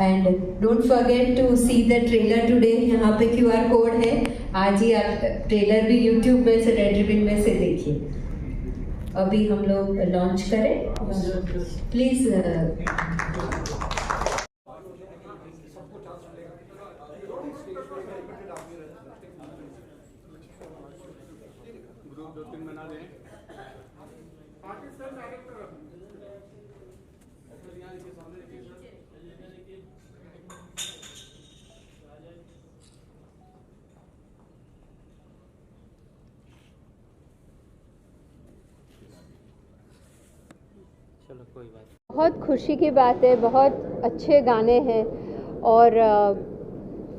And don't forget to see the trailer today. यहाँ पे QR code है, आज ही आप ट्रेलर भी YouTube में से रेड रिबन में से देखिए। अभी हम लोग लॉन्च करें, प्लीज। चलो कोई बात। बहुत खुशी की बात है, बहुत अच्छे गाने हैं और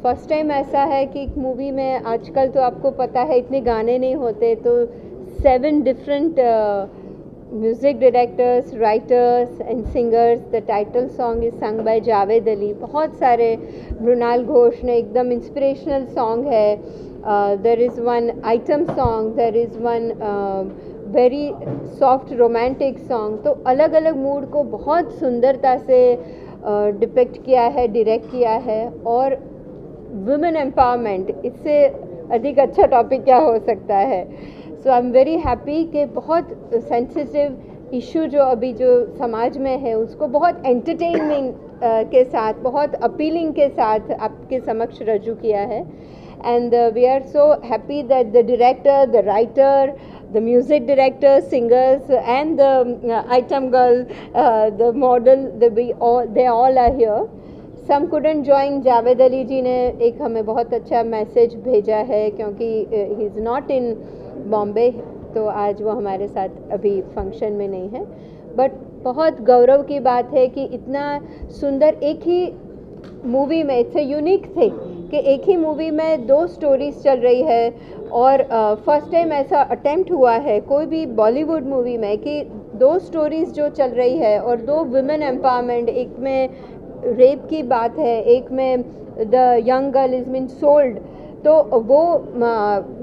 फर्स्ट टाइम ऐसा है कि एक मूवी में, आजकल तो आपको पता है इतने गाने नहीं होते, तो 7 different music directors, writers and singers. The title song is sung by Javed Ali. बहुत सारे, मृणाल घोष ने एकदम इंस्पिरेशनल सॉन्ग है। There is one item song, there is one very soft romantic song. तो अलग अलग मूड को बहुत सुंदरता से डिपिक्ट किया है, डायरेक्ट किया है। और वुमेन एम्पावरमेंट, इससे अधिक अच्छा टॉपिक क्या हो सकता है। सो आई एम वेरी हैप्पी कि बहुत सेंसिटिव इशू जो अभी जो समाज में है, उसको बहुत एंटरटेनमेंट के साथ, बहुत अपीलिंग के साथ आपके समक्ष रजू किया है। And we are so happy that the director, the writer, the music director, singers and the item girl, the model, they all are here. Some couldn't join. Javed Ali ji ने एक हमें बहुत अच्छा मैसेज भेजा है, क्योंकि he is not in Bombay, तो आज वो हमारे साथ अभी फंक्शन में नहीं है। बट बहुत गौरव की बात है कि इतना सुंदर एक ही मूवी में, इट्स अ यूनिक थिंग कि एक ही मूवी में 2 स्टोरीज चल रही है। और फर्स्ट टाइम ऐसा अटेम्प्ट हुआ है कोई भी बॉलीवुड मूवी में कि 2 स्टोरीज जो चल रही है और 2 वुमेन एम्पावरमेंट, एक में रेप की बात है, एक में the young girl is been sold. तो वो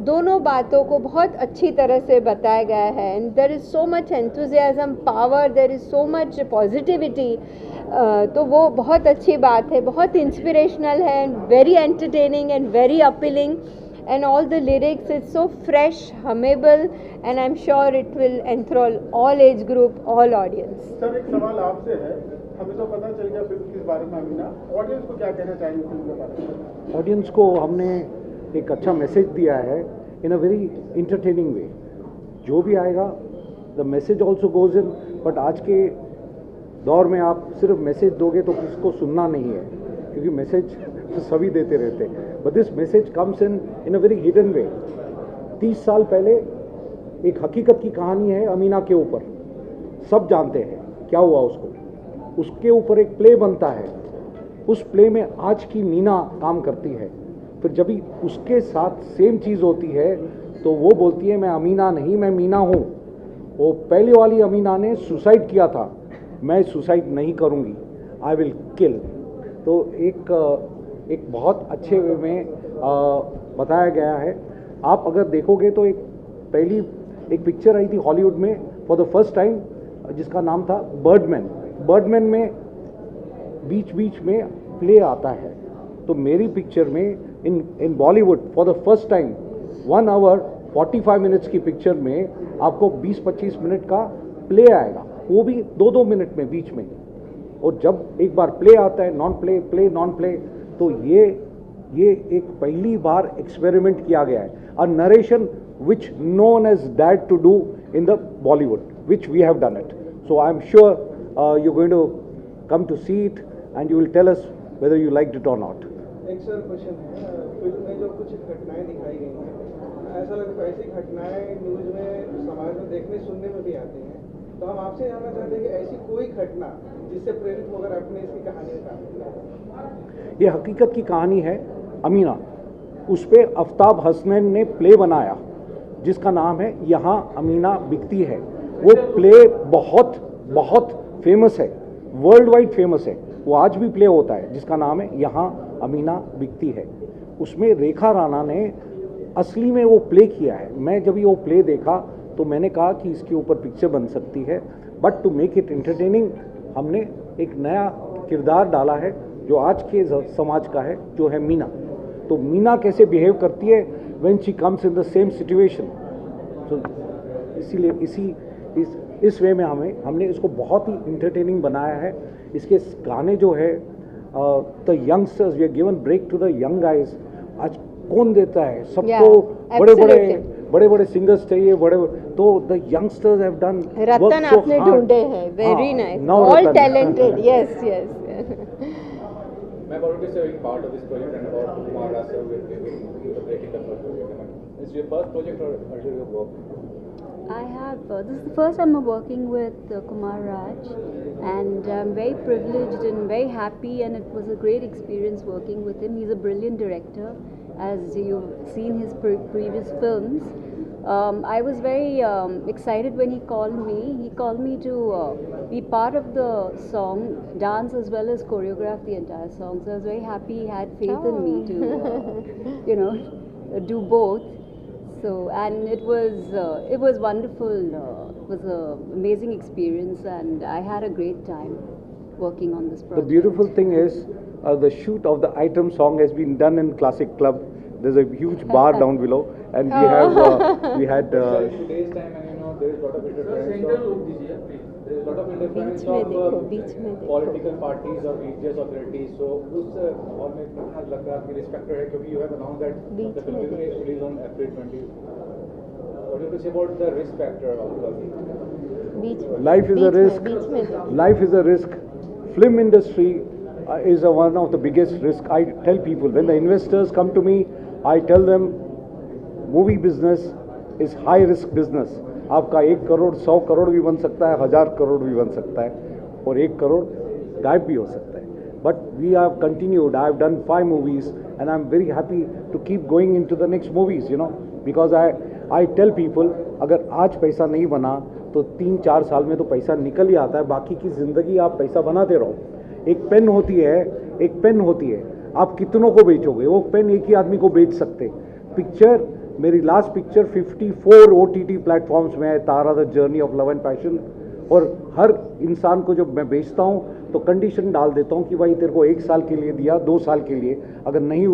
दोनों बातों को बहुत अच्छी तरह से बताया गया है। And there is so much enthusiasm, power, there is so much positivity. तो वो बहुत अच्छी बात है, बहुत इंस्पिरेशनल है, very entertaining and very appealing. And all the lyrics is so fresh, hummable, and I'm sure it will enthrall all age group, all audience. Sir, एक सवाल आपसे है। हमें तो पता चल गया फिल्म किस बारे में, अमीना, ऑडियंस को क्या कहना चाहेंगे फिल्म के बारे में? ऑडियंस को हमने एक अच्छा मैसेज दिया है इन अ वेरी इंटरटेनिंग वे। जो भी आएगा, the message also goes in. But आज के दौर में आप सिर्फ मैसेज दोगे तो किसको सुनना नहीं है, क्योंकि मैसेज सभी देते रहते हैं। But this message comes in a very hidden way. 30 साल पहले एक हकीकत की कहानी है अमीना के ऊपर, सब जानते हैं क्या हुआ उसको। उसके ऊपर एक प्ले बनता है, उस प्ले में आज की मीना काम करती है। फिर जब भी उसके साथ सेम चीज़ होती है तो वो बोलती है मैं अमीना नहीं, मैं मीना हूँ। वो पहले वाली अमीना ने सुसाइड किया था, मैं सुसाइड नहीं करूँगी, आई विल किल। तो एक बहुत अच्छे वे में बताया गया है। आप अगर देखोगे तो एक पिक्चर आई थी हॉलीवुड में फॉर द फर्स्ट टाइम, जिसका नाम था बर्डमैन। बर्डमैन में बीच बीच में प्ले आता है, तो मेरी पिक्चर में in Bollywood for the first time 1 hour 45 minutes की पिक्चर में आपको 20-25 मिनट का प्ले आएगा, वो भी 2-2 मिनट में बीच में। और जब एक बार प्ले आता है, non play, play non play, तो ये एक पहली बार एक्सपेरिमेंट किया गया है। अ narration which no one has dared to do in the Bollywood, which we have done it. So I am sure you're going to come to see it and you will tell us whether you liked it or not. एक sir question है, film में जो कुछ घटनाएं दिखाई गई हैं, ऐसा लगता है ऐसी घटनाएं न्यूज़ में, समाज में देखने सुनने में भी आती हैं। तो हम आपसे जानना चाहते हैं कि ऐसी कोई घटना जिससे प्रेरित होकर आपने इसकी कहानी निकाली? ये हकीकत की कहानी है अमीना। उस पर आफ्ताब हसनैन ने प्ले बनाया जिसका नाम है यहाँ अमीना बिकती है। वो प्ले बहुत बहुत फेमस है, वर्ल्ड वाइड फेमस है। वो आज भी प्ले होता है जिसका नाम है यहाँ अमीना बिकती है। उसमें रेखा राणा ने असली में वो प्ले किया है। मैं जब वो प्ले देखा तो मैंने कहा कि इसके ऊपर पिक्चर बन सकती है, but to make it entertaining हमने एक नया किरदार डाला है जो आज के समाज का है, जो है मीना। तो मीना कैसे बिहेव करती है when she comes in the same situation. तो इसीलिए इस वे में हमने इसको बहुत ही इंटरटेनिंग बनाया है। इसके गाने जो है the youngsters, we are given break to the young guys. आज कौन देता है सबको? बड़े बड़े सिंगर्स चाहिए, तो द यंगस्टर्स हैव डन रतन आपने ढूंढे हैं, very nice, all talented, yes yes. I'm already serving part of this project and about Kumar Raj sir will be breaking the first project. Is your first project or earlier your work? I have, this is the first time I'm working with Kumar Raj, and I'm very privileged and very happy, and it was a great experience working with him. He's a brilliant director, as you've seen his previous films. I was very excited when he called me. He called me to be part of the song, dance as well as choreograph the entire song. So I was very happy he had faith in me to, do both. So, and it was wonderful. It was an amazing experience, and I had a great time working on this project. The beautiful thing is the shoot of the item song has been done in Classic Club. There's a huge bar down below, and we had Today's time, and there is a lot of interference. There is a lot of interference of political parties or religious authorities. So, उस और में कितना लग रहा है कि respected है, क्योंकि you have announced that the film will be released on April 20. What do you have to say about the risk factor of the film? life is a risk. Life is a risk. Film industry is one of the biggest risk. I tell people, when the investors come to me, I tell them movie business is high risk business. आपका 1 करोड़ 100 करोड़ भी बन सकता है, 1000 करोड़ भी बन सकता है, और 1 करोड़ गायब भी हो सकता है. But we have continued. I have done 5 movies, and I'm very happy to keep going into the next movies, because I tell people, अगर आज पैसा नहीं बना तो 3-4 साल में तो पैसा निकल ही आता है. बाकी की ज़िंदगी आप पैसा बनाते रहो. एक पेन होती है, आप कितनों को बेचोगे? वो पेन एक ही आदमी को बेच सकते. पिक्चर, मेरी लास्ट पिक्चर 54 OTT प्लेटफॉर्म्स में है, Tara the journey of love and passion. और हर इंसान को जब मैं बेचता हूँ तो कंडीशन डाल देता हूँ कि भाई तेरे को 1 साल के लिए दिया, 2 साल के लिए, अगर नहीं